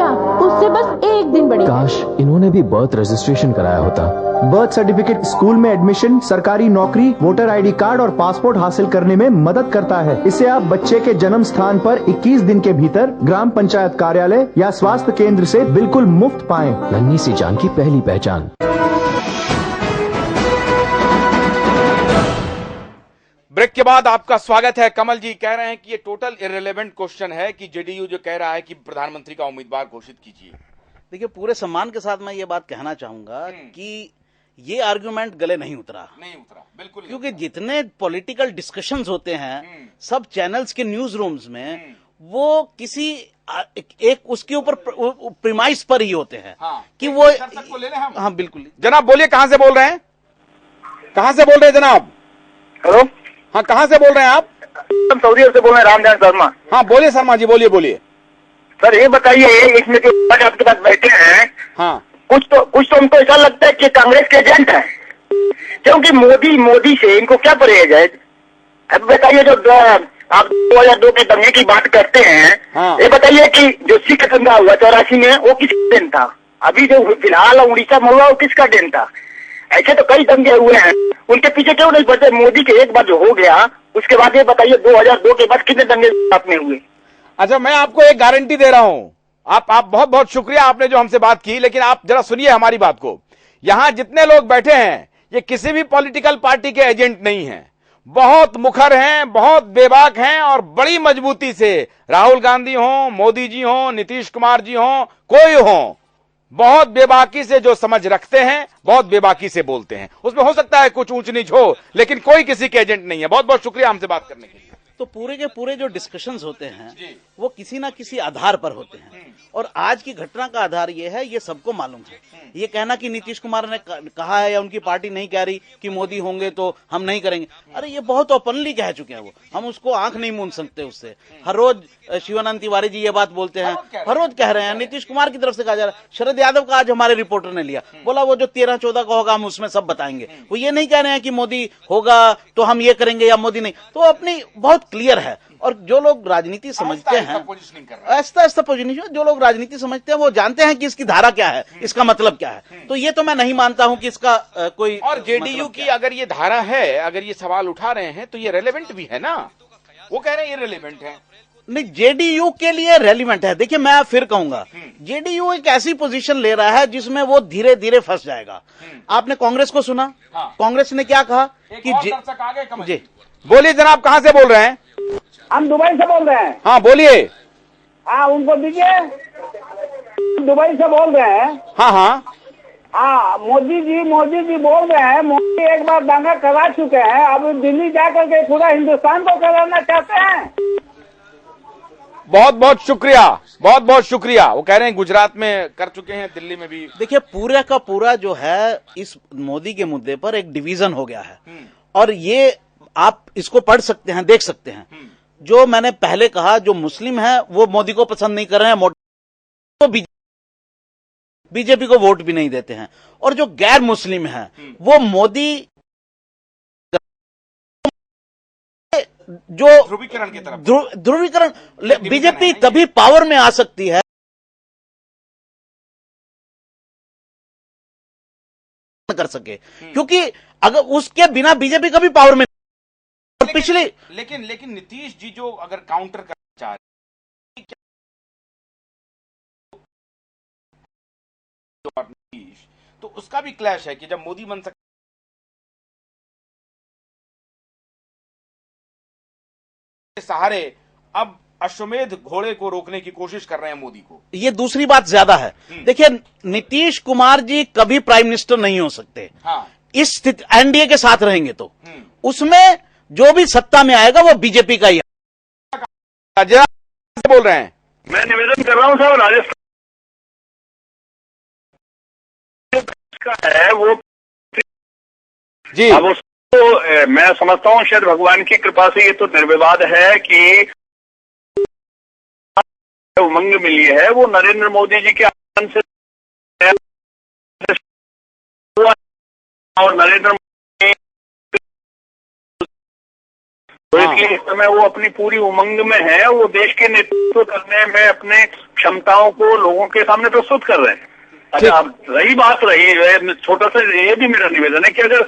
किया, उससे बस एक दिन बड़ी। काश इन्होंने भी बर्थ रजिस्ट्रेशन कराया होता। बर्थ सर्टिफिकेट स्कूल में एडमिशन, सरकारी नौकरी, वोटर आईडी कार्ड और पासपोर्ट हासिल करने में मदद करता है। इसे आप बच्चे के जन्म स्थान पर 21 दिन के भीतर ग्राम पंचायत कार्यालय या स्वास्थ्य केंद्र से बिल्कुल मुफ्त पाएं। नन्ही सी जान की पहली पहचान। ब्रेक के बाद आपका स्वागत है। कमल जी कह रहे हैं कि ये टोटल इररिलेवेंट क्वेश्चन है कि जेडीयू जो कह रहा है कि प्रधानमंत्री का उम्मीदवार घोषित कीजिए। देखिए, पूरे सम्मान के साथ मैं ये बात कहना चाहूंगा कि ये आर्गुमेंट गले नहीं उतरा, बिल्कुल, क्योंकि जितने पॉलिटिकल डिस्कशंस होते हैं सब चैनल्स के न्यूज रूम्स में, वो किसी एक उसके ऊपर प्रीमाइस पर ही होते हैं। कि वो को ले लें हम। हाँ बिल्कुल। जनाब बोलिए, कहां से बोल रहे हैं? कहां से बोल रहे हैं जनाब? हेलो, हाँ, कहां से बोल रहे हैं आप? हम सऊदी अरब से बोल रहे हैं, रामजान शर्मा। हाँ बोलिए शर्मा जी, बोलिए। सर ये बताइए, इसमें जो आज आपके पास बैठे हैं, हाँ, कुछ तो हमको ऐसा लगता है कि कांग्रेस के एजेंट है, क्योंकि मोदी से इनको क्या परहेज है? अब बताइए, जो आप 2002 के दंगे की बात करते हैं, हाँ। ये बताइए कि जो सिख दंगा हुआ 84 में, वो किसका देन था? अभी जो फिलहाल उड़ीसा में हुआ, वो किसका देन था? ऐसे तो कई दंगे हुए हैं, उनके पीछे क्यों नहीं पड़ते? मोदी के एक बार जो हो गया, उसके बाद ये बताइए 2002 के बाद कितने दंगे में हुए? अच्छा, मैं आपको एक गारंटी दे रहा हूं। आप बहुत बहुत शुक्रिया, आपने जो हमसे बात की, लेकिन आप जरा सुनिए हमारी बात को। यहां जितने लोग बैठे हैं, ये किसी भी पॉलिटिकल पार्टी के एजेंट नहीं हैं। बहुत मुखर हैं, बहुत बेबाक हैं, और बड़ी मजबूती से राहुल गांधी हो, मोदी जी हो, नीतीश कुमार जी हो, कोई हो, बहुत बेबाकी से जो समझ रखते हैं, बहुत बेबाकी से बोलते हैं। उसमें हो सकता है कुछ ऊंच नीच हो, लेकिन कोई किसी के एजेंट नहीं है। बहुत बहुत शुक्रिया हमसे बात करने के लिए। तो पूरे के पूरे जो डिस्कशंस होते हैं वो किसी ना किसी आधार पर होते हैं, और आज की घटना का आधार ये है, ये सबको मालूम है। ये कहना कि नीतीश कुमार ने कहा है या उनकी पार्टी नहीं कह रही कि मोदी होंगे तो हम नहीं करेंगे, अरे ये बहुत ओपनली कह चुके हैं वो, हम उसको आंख नहीं मूंद सकते उससे। हर रोज शिवानंद तिवारी जी ये बात बोलते हैं, हर रोज कह रहे हैं। नीतीश कुमार की तरफ से कहा जा रहा है, शरद यादव का आज हमारे रिपोर्टर ने लिया, बोला वो जो 13-14 का होगा हम उसमें सब बताएंगे। वो ये नहीं कह रहे हैं कि मोदी होगा तो हम ये करेंगे या मोदी नहीं। तो अपनी बहुत क्लियर है, और जो लोग राजनीति समझते हैं, ऐसा पोजीशन, जो लोग राजनीति समझते हैं वो जानते हैं कि इसकी धारा क्या है, इसका मतलब क्या है। तो ये तो मैं नहीं मानता हूं कि इसका कोई। और जेडीयू की अगर ये धारा है, अगर ये सवाल उठा रहे हैं, तो ये रेलेवेंट भी है ना। वो कह रहे हैं ये रेलेवेंट है। नहीं, जेडीयू के लिए रेलिवेंट है। देखिए, मैं फिर कहूंगा, जेडीयू एक ऐसी पोजीशन ले रहा है जिसमें वो धीरे धीरे फंस जाएगा। आपने कांग्रेस को सुना, कांग्रेस ने क्या कहा कि जी बोलिए जनाब, कहां से बोल रहे हैं? हम दुबई से बोल रहे हैं। हाँ बोलिए। हाँ, उनको दीजिए। दुबई से बोल रहे हैं। हाँ, मोदी जी बोल रहे हैं, मोदी एक बार दंगा करा चुके हैं, अब दिल्ली जाकर के पूरा हिंदुस्तान को कराना चाहते हैं। बहुत बहुत शुक्रिया, बहुत बहुत शुक्रिया। वो कह रहे हैं गुजरात में कर चुके हैं, दिल्ली में भी। देखिए, पूरा का पूरा जो है इस मोदी के मुद्दे पर एक डिवीजन हो गया है, और ये आप इसको पढ़ सकते हैं, देख सकते हैं। जो मैंने पहले कहा, जो मुस्लिम है वो मोदी को पसंद नहीं कर रहे हैं, तो बीजेपी को वोट भी नहीं देते हैं, और जो गैर मुस्लिम है वो मोदी जो ध्रुवीकरण की तरफ, ध्रुवीकरण, बीजेपी तभी पावर में आ सकती है कर सके, क्योंकि अगर उसके बिना बीजेपी कभी पावर में। पिछले लेकिन नीतीश जी जो अगर काउंटर करना चाह रहे नीतीश, तो उसका भी क्लैश है कि जब मोदी बन सकते सहारे, अब अश्वमेध घोड़े को रोकने की कोशिश कर रहे हैं मोदी को। ये दूसरी बात ज्यादा है। देखिए, नीतीश कुमार जी कभी प्राइम मिनिस्टर नहीं हो सकते। इस स्थिति एनडीए के साथ रहेंगे तो उसमें जो भी सत्ता में आएगा वो बीजेपी का ही है। बोल रहे हैं, मैं निवेदन कर रहा हूँ साहब, राजस्थान का है वो जी। अब उसको मैं समझता हूँ शायद भगवान की कृपा से ये तो निर्विवाद है कि उमंग मिली है, वो नरेंद्र मोदी जी के आह्वान से, और नरेंद्र तो इसलिए इस समय वो अपनी पूरी उमंग में है, वो देश के नेतृत्व करने में अपने क्षमताओं को लोगों के सामने प्रस्तुत कर रहे हैं। अच्छा, अब रही बात रही छोटा सा ये भी मेरा निवेदन है कि अगर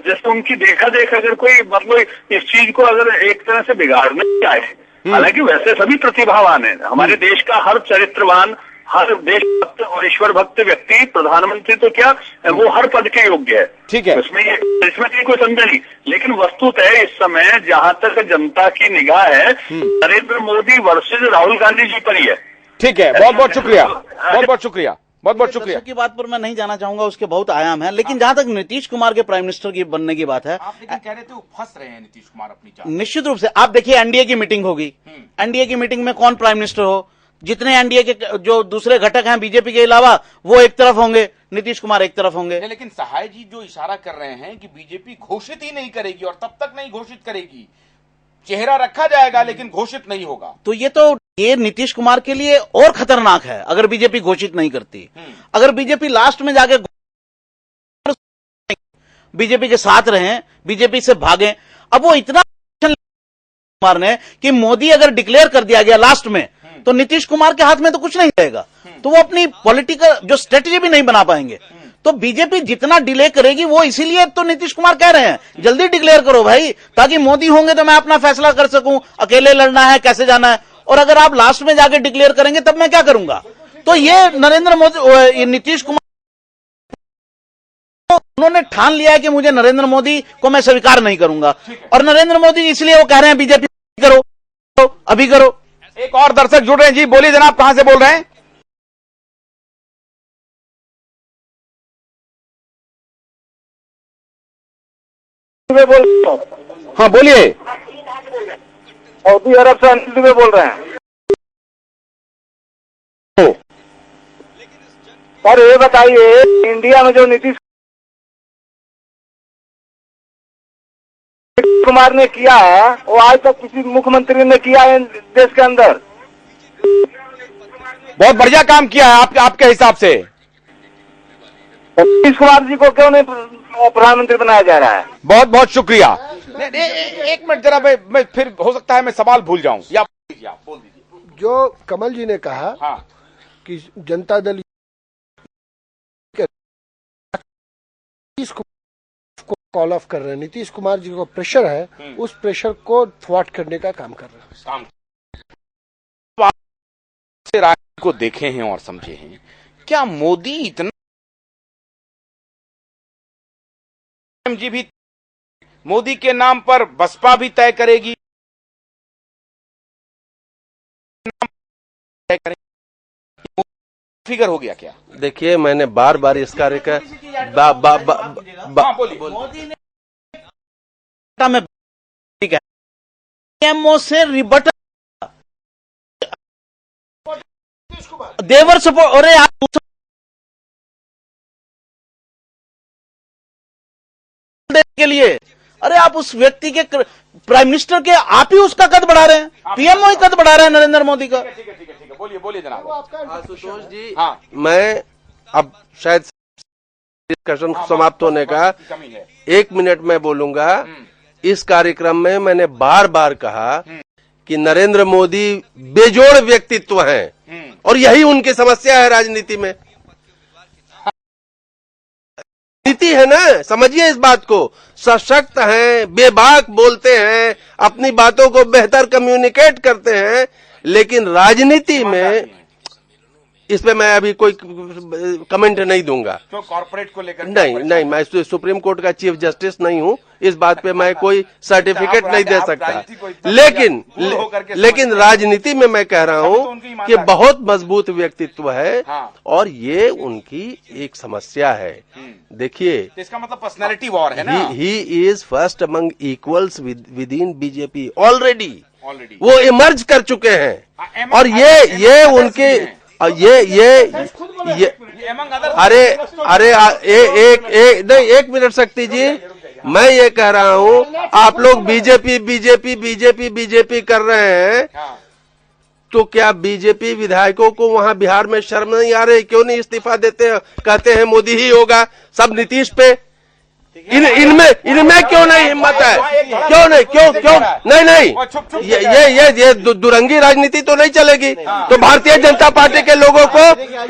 जैसे उनकी देखा देख अगर कोई मतलब इस चीज को अगर एक तरह से बिगाड़ना चाहे, हालांकि वैसे सभी प्रतिभावान है, हमारे देश का हर चरित्रवान, हर देशभक्त और ईश्वर भक्त व्यक्ति प्रधानमंत्री तो क्या वो हर पद के योग्य है। ठीक है, इसमें कोई संदेह नहीं, लेकिन वस्तुतः इस समय जहां तक जनता की निगाह है नरेंद्र मोदी वर्सेज राहुल गांधी जी पर ही है। ठीक है, बहुत बहुत शुक्रिया, बहुत बहुत शुक्रिया, बहुत बहुत शुक्रिया। की बात पर मैं नहीं जाना चाहूंगा, उसके बहुत आयाम है, लेकिन जहां तक नीतीश कुमार के प्राइम मिनिस्टर की बनने की बात है, आप लेकिन कह रहे थे वो फंस रहे हैं नीतीश कुमार अपनी जान। निश्चित रूप से आप देखिए एनडीए की मीटिंग होगी, एनडीए की मीटिंग में कौन प्राइम मिनिस्टर हो, जितने एनडीए के जो दूसरे घटक हैं बीजेपी के अलावा वो एक तरफ होंगे, नीतीश कुमार एक तरफ होंगे। लेकिन सहाय जी जो इशारा कर रहे हैं कि बीजेपी घोषित ही नहीं करेगी और तब तक नहीं घोषित करेगी, चेहरा रखा जाएगा लेकिन घोषित नहीं होगा, तो ये नीतीश कुमार के लिए और खतरनाक है अगर बीजेपी घोषित नहीं करती। अगर बीजेपी लास्ट में जाके बीजेपी के साथ रहें, बीजेपी से भागें, अब वो इतना कुमार ने कि मोदी अगर डिक्लेयर कर दिया गया लास्ट में तो नीतीश कुमार के हाथ में तो कुछ नहीं रहेगा, तो वो अपनी पॉलिटिकल जो स्ट्रेटेजी भी नहीं बना पाएंगे। तो बीजेपी जितना डिले करेगी वो इसीलिए तो नीतीश कुमार कह रहे हैं जल्दी डिक्लेयर करो भाई, ताकि मोदी होंगे तो मैं अपना फैसला कर सकूं, अकेले लड़ना है कैसे जाना है, और अगर आप लास्ट में जाके डिक्लेयर करेंगे तब मैं क्या करूंगा। तो ये नरेंद्र मोदी, नीतीश कुमार उन्होंने ठान लिया है कि मुझे नरेंद्र मोदी को मैं स्वीकार नहीं करूंगा, और नरेंद्र मोदी इसलिए वो कह रहे हैं बीजेपी करो, अभी करो। एक और दर्शक जुड़ रहे हैं जी, बोलिए जनाब, कहां से बोल रहे हैं? हाँ बोलिए। सऊदी अरब से अनिल दुबे बोल रहे हैं। और ये बताइए इंडिया में जो नीतीश कुमार ने किया है वो आज तक किसी मुख्यमंत्री ने किया है देश के अंदर। बहुत बढ़िया काम किया है आपके हिसाब से। नीतीश कुमार जी को क्यों नहीं प्रधानमंत्री बनाया जा रहा है? बहुत बहुत शुक्रिया। एक मिनट जरा, मैं फिर हो सकता है मैं सवाल भूल जाऊं, या आप बोल दीजिए। जो कमल जी ने कहा हाँ, कि जनता दल नीतीश कुमार को कॉल ऑफ कर रहे हैं, नीतीश कुमार जी को प्रेशर है, उस प्रेशर को थ्वाट करने का काम कर रहे हैं। आप से राय को देखे हैं और समझे हैं, क्या मोदी इतना जी भी मोदी के नाम पर बसपा भी तय करेगी, फिगर हो गया क्या? देखिए मैंने बार बार इस कार्य का मोदी ने से रिबट देवर सपोर्ट, अरे आप के लिए, अरे आप उस व्यक्ति के प्राइम मिनिस्टर के आप ही उसका कद बढ़ा रहे हैं, पीएमओ ही कद बढ़ा रहे हैं नरेंद्र मोदी का। ठीक है, बोलिए जनाब। आशुतोष जी, हाँ, मैं अब शायद डिस्कशन समाप्त होने का 1 मिनट में बोलूंगा। इस कार्यक्रम में मैंने बार बार कहा कि नरेंद्र मोदी बेजोड़ व्यक्तित्व हैं और यही उनकी समस्या है राजनीति में। नीति है ना, समझिए इस बात को, सशक्त हैं, बेबाक बोलते हैं, अपनी बातों को बेहतर कम्युनिकेट करते हैं, लेकिन राजनीति में इस पे मैं अभी कोई कमेंट नहीं दूंगा। तो कॉर्पोरेट को लेकर नहीं, मैं सुप्रीम कोर्ट का चीफ जस्टिस नहीं हूं, इस बात पे मैं कोई सर्टिफिकेट नहीं दे सकता, लेकिन राजनीति में मैं कह रहा हूं कि बहुत मजबूत व्यक्तित्व है और ये उनकी एक समस्या है। देखिए, इसका मतलब पर्सनैलिटी वॉर है ना। He is first among equals with in BJP already, वो इमर्ज कर चुके हैं, और ये उनके ये अरे एक मिनट शक्ति जी, मैं ये कह रहा हूँ आप लोग बीजेपी कर रहे हैं, तो क्या बीजेपी विधायकों को वहाँ बिहार में शर्म नहीं आ रही? क्यों नहीं इस्तीफा देते हैं? कहते हैं मोदी ही होगा, सब नीतीश पे। इनमें क्यों नहीं हिम्मत है? क्यों नहीं ये दुरंगी राजनीति तो नहीं चलेगी। तो भारतीय जनता पार्टी के लोगों को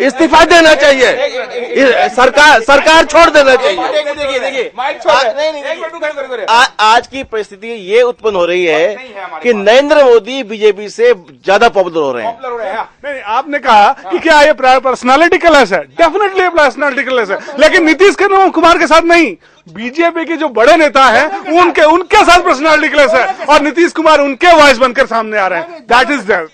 इस्तीफा देना चाहिए, सरकार छोड़ देना चाहिए। देखिए आज की परिस्थिति ये उत्पन्न हो रही है कि नरेंद्र मोदी बीजेपी से ज्यादा पॉपुलर हो रहे हैं। नहीं, आपने कहा कि क्या ये पर्सनालिटी क्लैश है? डेफिनेटली पर्सनालिटी क्लैश है, लेकिन नीतीश कुमार के साथ नहीं। बीजेपी के जो बड़े नेता हैं उनके साथ पर्सनालिटी क्लैश है और नीतीश कुमार उनके वॉइस बनकर सामने आ रहे हैं। That is there.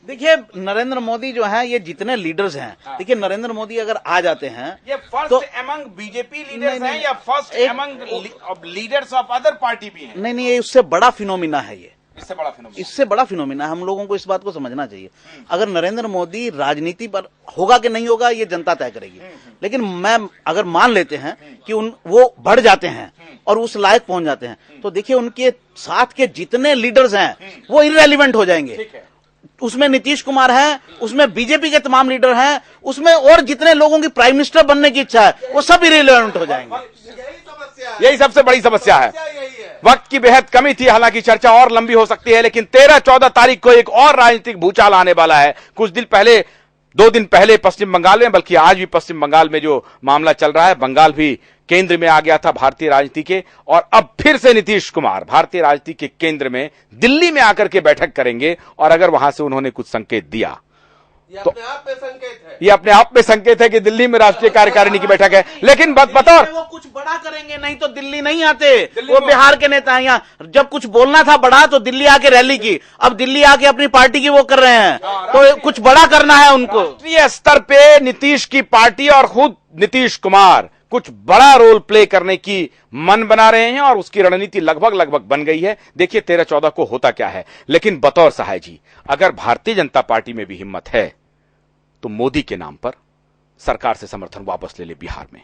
देखिए नरेंद्र मोदी जो है, ये जितने लीडर्स हैं, देखिए नरेंद्र मोदी अगर आ जाते हैं ये फर्स्ट तो अमंग बीजेपी लीडर्स हैं या first among leaders of other party भी हैं? नहीं, ये उससे बड़ा फिनोमिना है। ये इससे बड़ा फिनोमिना हम लोगों को इस बात को समझना चाहिए। अगर नरेंद्र मोदी राजनीति पर होगा कि नहीं होगा ये जनता तय करेगी, लेकिन मैं अगर मान लेते हैं कि वो बढ़ जाते हैं और उस लायक पहुंच जाते हैं, तो देखिए उनके साथ के जितने लीडर्स हैं वो इररेलेवेंट हो जाएंगे। उसमें नीतीश कुमार है, उसमें बीजेपी के तमाम लीडर हैं, उसमें और जितने लोगों की प्राइम मिनिस्टर बनने की इच्छा है वो सब इररेलेवेंट हो जाएंगे। यही सबसे बड़ी समस्या है। वक्त की बेहद कमी थी, हालांकि चर्चा और लंबी हो सकती है, लेकिन 13-14 तारीख को एक और राजनीतिक भूचाल आने वाला है। कुछ दिन पहले, 2 दिन पहले पश्चिम बंगाल में, बल्कि आज भी पश्चिम बंगाल में जो मामला चल रहा है, बंगाल भी केंद्र में आ गया था भारतीय राजनीति के, और अब फिर से नीतीश कुमार भारतीय राजनीति के केंद्र में दिल्ली में आकर के बैठक करेंगे। और अगर वहां से उन्होंने कुछ संकेत दिया तो ये अपने आप में संकेत है कि दिल्ली में राष्ट्रीय कार्यकारिणी की बैठक है। लेकिन बतौर वो कुछ बड़ा करेंगे, नहीं तो दिल्ली नहीं आते। वो बिहार के नेता हैं, यहाँ जब कुछ बोलना था बड़ा तो दिल्ली आके रैली की, अब दिल्ली आके अपनी पार्टी की वो कर रहे हैं, तो कुछ बड़ा करना है उनको। राष्ट्रीय स्तर पे नीतीश की पार्टी और खुद नीतीश कुमार कुछ बड़ा रोल प्ले करने की मन बना रहे हैं और उसकी रणनीति लगभग बन गई है। देखिए 13-14 को होता क्या है। लेकिन बतौर सहाय जी, अगर भारतीय जनता पार्टी में भी हिम्मत है तो मोदी के नाम पर सरकार से समर्थन वापस ले ले बिहार में।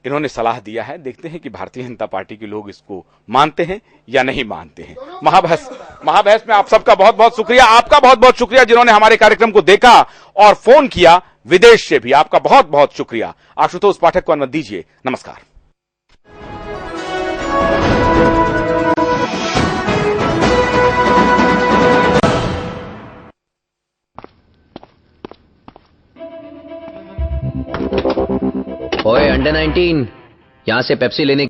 इन्होंने सलाह दिया है, देखते हैं कि भारतीय जनता पार्टी के लोग इसको मानते हैं या नहीं मानते हैं। महाबहस में आप सबका बहुत बहुत शुक्रिया। आपका बहुत बहुत शुक्रिया जिन्होंने हमारे कार्यक्रम को देखा और फोन किया विदेश से भी, आपका बहुत बहुत शुक्रिया। आशुतोष पाठक को अनुमति दीजिए। नमस्कार। ओए अंडर 19, यहां से पेप्सी लेने